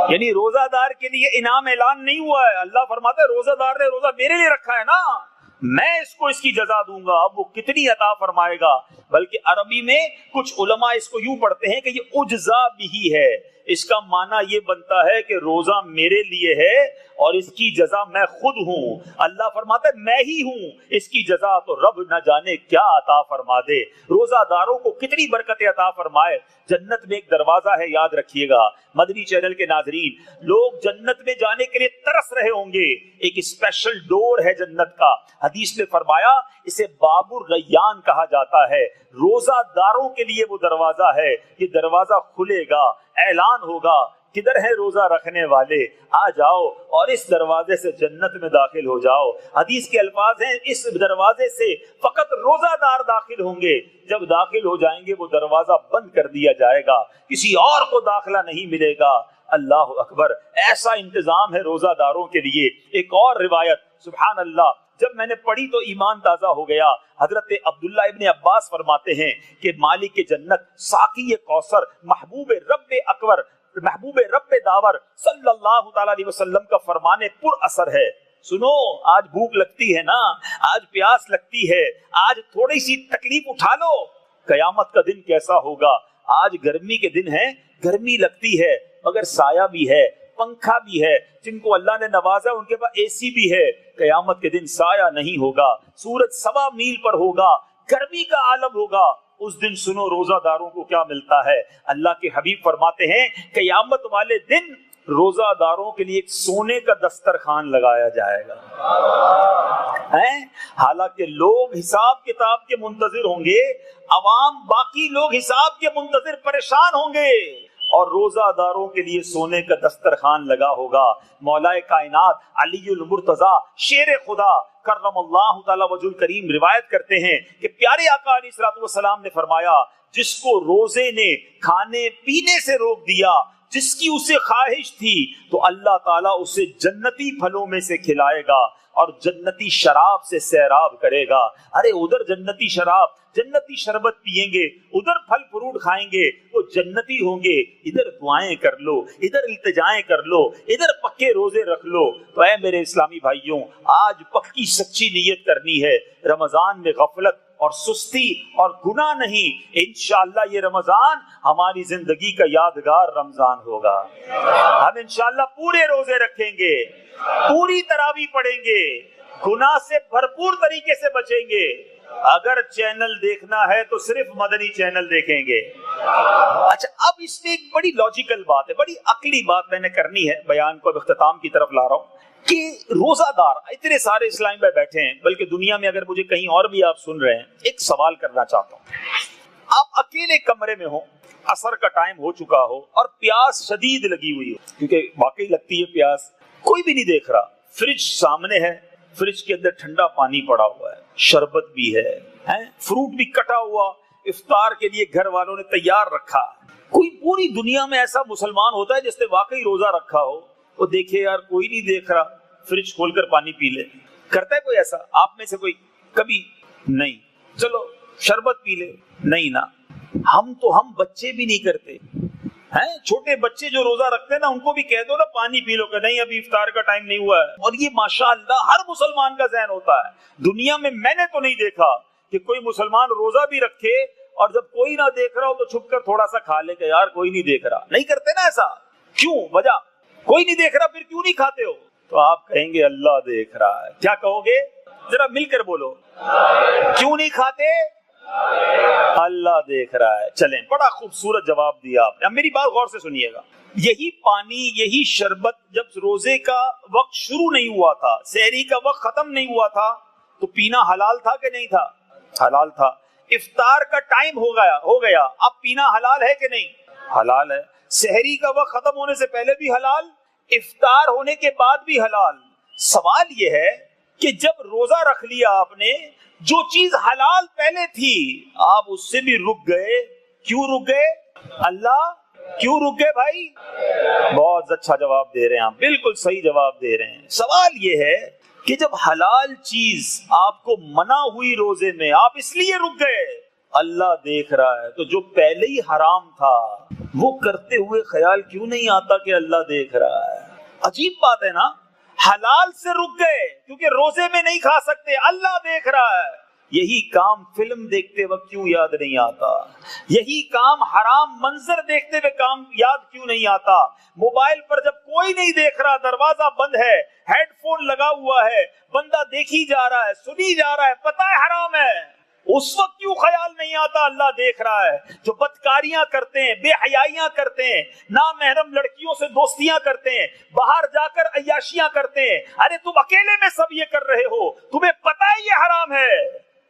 یعنی روزہ دار کے لیے انعام اعلان نہیں ہوا ہے، اللہ فرماتا ہے روزہ دار نے روزہ میرے لیے رکھا ہے نا، میں اس کو اس کی جزا دوں گا۔ اب وہ کتنی عطا فرمائے گا، بلکہ عربی میں کچھ علماء اس کو یوں پڑھتے ہیں کہ یہ اجزا بھی ہے، اس کا معنی یہ بنتا ہے کہ روزہ میرے لیے ہے اور اس کی جزا میں خود ہوں. اللہ فرماتا ہے میں ہی ہوں, اس کی جزا تو رب نہ جانے کیا عطا فرما دے. روزہ داروں کو کتنی برکتیں عطا فرمائے. جنت میں ایک دروازہ ہے, یاد رکھیے گا مدنی چینل کے ناظرین, لوگ جنت میں جانے کے لیے ترس رہے ہوں گے. ایک اسپیشل ڈور ہے جنت کا, حدیث میں فرمایا اسے باب الریان کہا جاتا ہے. روزہ داروں کے لیے وہ دروازہ ہے. یہ دروازہ کھلے گا, اعلان ہوگا کدھر ہے روزہ رکھنے والے, آ جاؤ اور اس دروازے سے جنت میں داخل ہو جاؤ. حدیث کے الفاظ ہیں اس دروازے سے فقط روزہ دار داخل ہوں گے. جب داخل ہو جائیں گے وہ دروازہ بند کر دیا جائے گا, کسی اور کو داخلہ نہیں ملے گا. اللہ اکبر, ایسا انتظام ہے روزہ داروں کے لیے. ایک اور روایت سبحان اللہ جب میں نے پڑھی تو ایمان تازہ ہو گیا. حضرت عبداللہ ابن عباس فرماتے ہیں کہ مالک جنت ساقی کوثر محبوب رب اکبر محبوب رب داور صلی اللہ تعالی علیہ وسلم کا فرمان پر اثر ہے. سنو, آج بھوک لگتی ہے نا, آج پیاس لگتی ہے, آج تھوڑی سی تکلیف اٹھا لو. قیامت کا دن کیسا ہوگا. آج گرمی کے دن ہے, گرمی لگتی ہے مگر سایہ بھی ہے, پنکھا بھی ہے. جن کو اللہ نے نوازا ان کے پاس اے سی بھی ہے. قیامت کے دن سایہ نہیں ہوگا, سورج 1.25 میل پر ہوگا, گرمی کا عالم ہوگا. اس دن سنو روزہ داروں کو کیا ملتا ہے. اللہ کے حبیب فرماتے ہیں قیامت والے دن روزہ داروں کے لیے ایک سونے کا دسترخوان لگایا جائے گا. حالانکہ لوگ حساب کتاب کے منتظر ہوں گے, عوام باقی لوگ حساب کے منتظر پریشان ہوں گے, اور روزہ داروں کے لیے سونے کا دسترخوان لگا ہوگا. مولا کائنات علی المرتضیٰ شیر خدا کرم اللہ تعالی وجہ کریم روایت کرتے ہیں کہ پیارے آقا علیہ الصلوۃ والسلام نے فرمایا جس کو روزے نے کھانے پینے سے روک دیا, جس کی اسے خواہش تھی, تو اللہ تعالیٰ اسے جنتی پھلوں میں سے کھلائے گا اور جنتی شراب سے سیراب کرے گا. ارے ادھر جنتی شراب جنتی شربت پیئیں گے, ادھر پھل فروٹ کھائیں گے, وہ جنتی ہوں گے. ادھر دعائیں کر لو, ادھر التجائیں کر لو, ادھر پکے روزے رکھ لو. تو اے میرے اسلامی بھائیوں, آج پکی سچی نیت کرنی ہے. رمضان میں غفلت اور سستی اور گناہ نہیں. انشاءاللہ یہ رمضان ہماری زندگی کا یادگار رمضان ہوگا. ہم انشاءاللہ پورے روزے رکھیں گے, پوری تراویح پڑھیں گے, گناہ سے بھرپور طریقے سے بچیں گے. اگر چینل دیکھنا ہے تو صرف مدنی چینل دیکھیں گے. اچھا, اب اس میں ایک بڑی لاجیکل بات ہے, بڑی عقلی بات میں نے کرنی ہے. بیان کو اختتام کی طرف لا رہا ہوں کہ روزہ دار اتنے سارے اسلام بھائی بیٹھے ہیں, بلکہ دنیا میں اگر مجھے کہیں اور بھی آپ سن رہے ہیں, ایک سوال کرنا چاہتا ہوں. آپ اکیلے کمرے میں ہو, عصر کا ٹائم ہو چکا ہو اور پیاس شدید لگی ہوئی ہو, کیونکہ واقعی لگتی ہے پیاس, کوئی بھی نہیں دیکھ رہا, فریج سامنے ہے, فریج کے اندر ٹھنڈا پانی پڑا ہوا ہے, شربت بھی ہے, فروٹ بھی کٹا ہوا افطار کے لیے گھر والوں نے تیار رکھا. کوئی پوری دنیا میں ایسا مسلمان ہوتا ہے جس نے واقعی روزہ رکھا ہو, وہ دیکھے یار کوئی نہیں دیکھ رہا, فریج کھول کر پانی پی لے. کرتا ہے کوئی ایسا آپ میں سے کوئی؟ کبھی نہیں. چلو شربت پی لے, نہیں نا. ہم بچے بھی نہیں کرتے ہیں, چھوٹے بچے جو روزہ رکھتے ہیں نا ان کو بھی کہہ دو نا پانی پی لو, کہ نہیں ابھی افطار کا ٹائم نہیں ہوا ہے. اور یہ ماشاءاللہ ہر مسلمان کا ذہن ہوتا ہے. دنیا میں نے تو نہیں دیکھا کہ کوئی مسلمان روزہ بھی رکھے اور جب کوئی نہ دیکھ رہا ہو تو چھپ کر تھوڑا سا کھا لے کہ یار کوئی نہیں دیکھ رہا. نہیں کرتے نا ایسا. کیوں؟ وجہ کوئی نہیں دیکھ رہا, پھر کیوں نہیں کھاتے ہو؟ تو آپ کہیں گے اللہ دیکھ رہا ہے. کیا کہو گے؟ ذرا مل کر بولو. کیوں نہیں کھاتے؟ اللہ دیکھ رہا ہے. چلیں, بڑا خوبصورت جواب دیا آپ نے. اب میری بات غور سے سنیے گا. یہی پانی, یہی شربت جب روزے کا وقت شروع نہیں ہوا تھا, سحری کا وقت ختم نہیں ہوا تھا, تو پینا حلال تھا کہ نہیں تھا؟ حلال تھا. افطار کا ٹائم ہو گیا, اب پینا حلال ہے کہ نہیں؟ حلال ہے. سحری کا وقت ختم ہونے سے پہلے بھی حلال, افطار ہونے کے بعد بھی حلال. سوال یہ ہے کہ جب روزہ رکھ لیا آپ نے, جو چیز حلال پہلے تھی آپ اس سے بھی رک گئے. کیوں رک گئے؟ اللہ کیوں رک گئے بھائی؟ بہت اچھا جواب دے رہے ہیں آپ, بالکل صحیح جواب دے رہے ہیں. سوال یہ ہے کہ جب حلال چیز آپ کو منع ہوئی روزے میں, آپ اس لیے رک گئے. اللہ دیکھ رہا ہے, تو جو پہلے ہی حرام تھا وہ کرتے ہوئے خیال کیوں نہیں آتا کہ اللہ دیکھ رہا ہے؟ عجیب بات ہے نا. حلال سے رک گئے کیونکہ روزے میں نہیں کھا سکتے, اللہ دیکھ رہا ہے. یہی کام فلم دیکھتے وقت کیوں یاد نہیں آتا؟ یہی کام حرام منظر دیکھتے ہوئے کام یاد کیوں نہیں آتا؟ موبائل پر جب کوئی نہیں دیکھ رہا، دروازہ بند ہے، ہیڈ فون لگا ہوا ہے، بندہ دیکھی جا رہا ہے، سنی جا رہا ہے، پتہ ہے حرام ہے، اس وقت کیوں خیال نہیں آتا اللہ دیکھ رہا ہے؟ جو بدکاریاں کرتے ہیں، بے حیائیاں کرتے ہیں، نامحرم لڑکیوں سے دوستیاں کرتے ہیں، باہر جا کر عیاشیاں کرتے ہیں، ارے تم اکیلے میں سب یہ کر رہے ہو، تمہیں پتہ ہے یہ حرام ہے،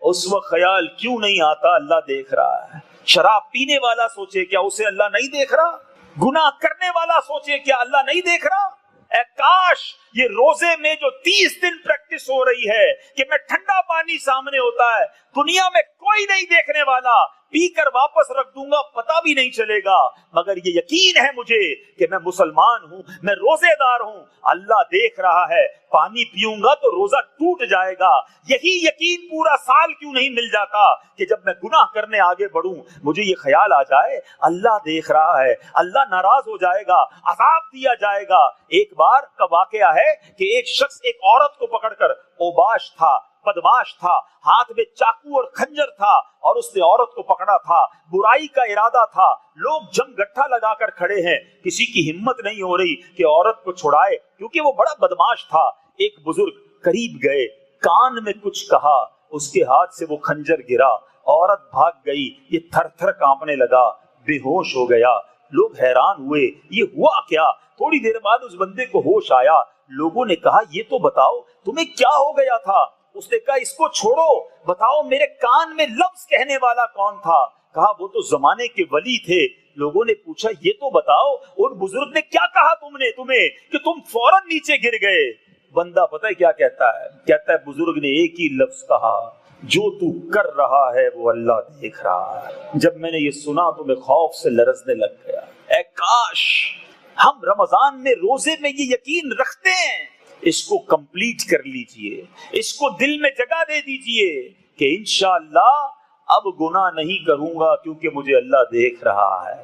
اس وقت خیال کیوں نہیں آتا اللہ دیکھ رہا ہے؟ شراب پینے والا سوچے کیا اسے اللہ نہیں دیکھ رہا؟ گناہ کرنے والا سوچے کیا اللہ نہیں دیکھ رہا؟ اے کاش یہ روزے میں جو 30 دن پریکٹس ہو رہی ہے کہ میں ٹھنڈا پانی سامنے ہوتا ہے، دنیا میں کوئی نہیں دیکھنے والا، پی کر واپس رکھ دوں گا پتہ بھی نہیں چلے گا، مگر یہ یقین ہے مجھے کہ میں مسلمان ہوں، میں روزے دار ہوں، اللہ دیکھ رہا ہے، پانی پیوں گا تو روزہ ٹوٹ جائے گا۔ یہی یقین پورا سال کیوں نہیں مل جاتا کہ جب میں گناہ کرنے آگے بڑھوں مجھے یہ خیال آ جائے اللہ دیکھ رہا ہے، اللہ ناراض ہو جائے گا، عذاب دیا جائے گا۔ ایک بار کا واقعہ ہے کہ ایک شخص ایک عورت کو پکڑ کر، اوباش تھا، بدماش تھا، ہاتھ میں چاقو اور خنجر تھا، اور اس نے عورت کو پکڑا تھا، برائی کا ارادہ تھا، لوگ جم گٹھا لگا کر کھڑے ہیں، کسی کی ہمت نہیں ہو رہی کہ عورت کو چھڑائے کیونکہ وہ بڑا بدماش تھا۔ ایک بزرگ قریب گئے، کان میں کچھ کہا، اس کے ہاتھ سے وہ خنجر گرا، عورت بھاگ گئی، یہ تھر تھر کانپنے لگا، بے ہوش ہو گیا۔ لوگ حیران ہوئے یہ ہوا کیا؟ تھوڑی دیر بعد اس بندے کو ہوش آیا، لوگوں نے کہا یہ تو بتاؤ تمہیں کیا ہو گیا تھا؟ اس نے کہا اس کو چھوڑو، بتاؤ میرے کان میں لفظ کہنے والا کون تھا؟ کہا وہ تو زمانے کے ولی تھے۔ لوگوں نے پوچھا یہ تو بتاؤ ان بزرگ نے کیا کہا تمہیں کہ تم فوراً نیچے گر گئے؟ بندہ پتہ ہے کیا کہتا ہے؟ کہتا ہے بزرگ نے ایک ہی لفظ کہا، جو تو کر رہا ہے وہ اللہ دیکھ رہا ہے۔ جب میں نے یہ سنا تو میں خوف سے لرزنے لگ گیا۔ اے کاش ہم رمضان میں روزے میں یہ یقین رکھتے ہیں، اس کو کمپلیٹ کر لیجئے، اس کو دل میں جگہ دے دیجئے کہ انشاءاللہ اب گناہ نہیں کروں گا کیونکہ مجھے اللہ دیکھ رہا ہے۔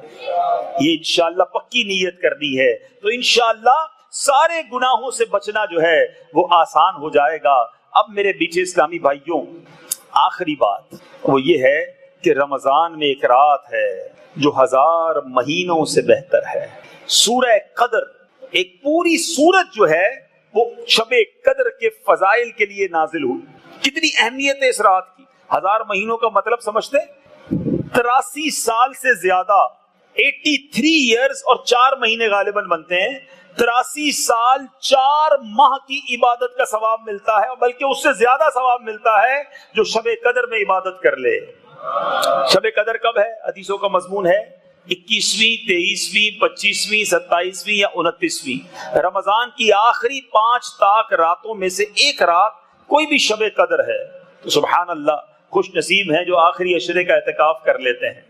یہ انشاءاللہ پکی نیت کرنی ہے تو انشاءاللہ سارے گناہوں سے بچنا جو ہے وہ آسان ہو جائے گا۔ اب میرے بیٹے اسلامی بھائیوں، آخری بات وہ یہ ہے کہ رمضان میں ایک رات ہے جو 1000 مہینوں سے بہتر ہے۔ سورہ قدر، ایک پوری سورت جو ہے وہ شب قدر کے فضائل کے لیے نازل ہوئی۔ کتنی اہمیت ہے اس رات کی؟ 1000 مہینوں کا مطلب سمجھتے؟ 83 سال سے زیادہ، 83 ایئرز اور 4 مہینے غالباً بنتے ہیں۔ 83 سال 4 ماہ کی عبادت کا ثواب ملتا ہے، اور بلکہ اس سے زیادہ ثواب ملتا ہے جو شب قدر میں عبادت کر لے۔ شب قدر کب ہے؟ حدیثوں کا مضمون ہے 21ویں، 23ویں، 25ویں، 27ویں یا 29ویں۔ رمضان کی آخری 5 تاک راتوں میں سے ایک رات کوئی بھی شب قدر ہے تو سبحان اللہ خوش نصیب ہیں جو آخری عشرے کا اعتکاف کر لیتے ہیں۔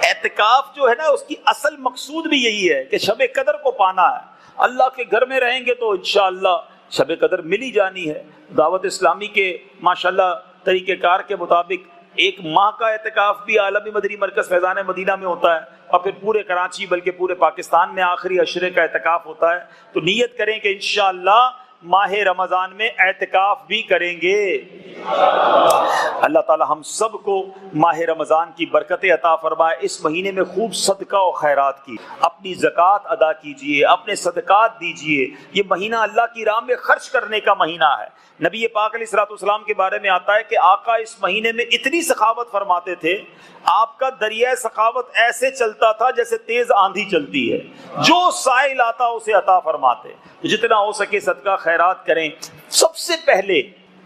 اعتکاف جو ہے نا اس کی اصل مقصود بھی یہی ہے کہ شب قدر کو پانا ہے۔ اللہ کے گھر میں رہیں گے تو انشاءاللہ شب قدر مل ہی جانی ہے۔ دعوت اسلامی کے ماشاءاللہ طریقہ کار کے مطابق 1 ماہ کا اعتکاف بھی عالمی مدنی مرکز فیضان مدینہ میں ہوتا ہے، اور پھر پورے کراچی بلکہ پورے پاکستان میں آخری عشرے کا اعتکاف ہوتا ہے۔ تو نیت کریں کہ انشاءاللہ ماہ رمضان میں اعتکاف بھی کریں گے۔ اللہ تعالی ہم سب کو ماہ رمضان کی برکتیں عطا فرمائے۔ اس مہینے میں خوب صدقہ و خیرات کی، اپنی زکوٰۃ ادا کیجئے، اپنے صدقات دیجئے۔ یہ مہینہ اللہ کی راہ میں خرچ کرنے کا مہینہ ہے۔ نبی پاک علیہ الصلوۃ والسلام کے بارے میں آتا ہے کہ آقا اس مہینے میں اتنی سخاوت فرماتے تھے، آپ کا دریائے سخاوت ایسے چلتا تھا جیسے تیز آندھی چلتی ہے، جو سائل آتا اسے عطا فرماتے۔ جتنا ہو سکے صدقہ خیرات کریں۔ سب سے پہلے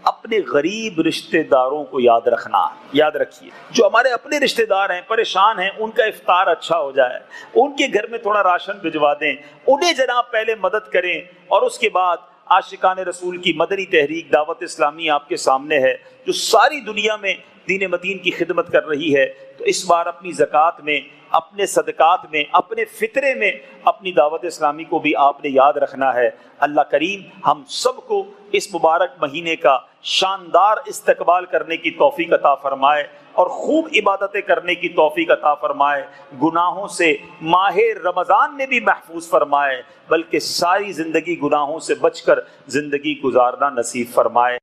اپنے غریب رشتہ داروں کو یاد رکھنا، یاد رکھیے جو ہمارے اپنے رشتہ دار ہیں، پریشان ہیں، ان کا افطار اچھا ہو جائے، ان کے گھر میں تھوڑا راشن بھجوا دیں، انہیں جناب پہلے مدد کریں، اور اس کے بعد عاشقان رسول کی مدنی تحریک دعوت اسلامی آپ کے سامنے ہے جو ساری دنیا میں دین متین کی خدمت کر رہی ہے۔ تو اس بار اپنی زکوٰۃ میں، اپنے صدقات میں، اپنے فطرے میں اپنی دعوت اسلامی کو بھی آپ نے یاد رکھنا ہے۔ اللہ کریم ہم سب کو اس مبارک مہینے کا شاندار استقبال کرنے کی توفیق عطا فرمائے اور خوب عبادتیں کرنے کی توفیق عطا فرمائے، گناہوں سے ماہ رمضان میں بھی محفوظ فرمائے، بلکہ ساری زندگی گناہوں سے بچ کر زندگی گزارنا نصیب فرمائے۔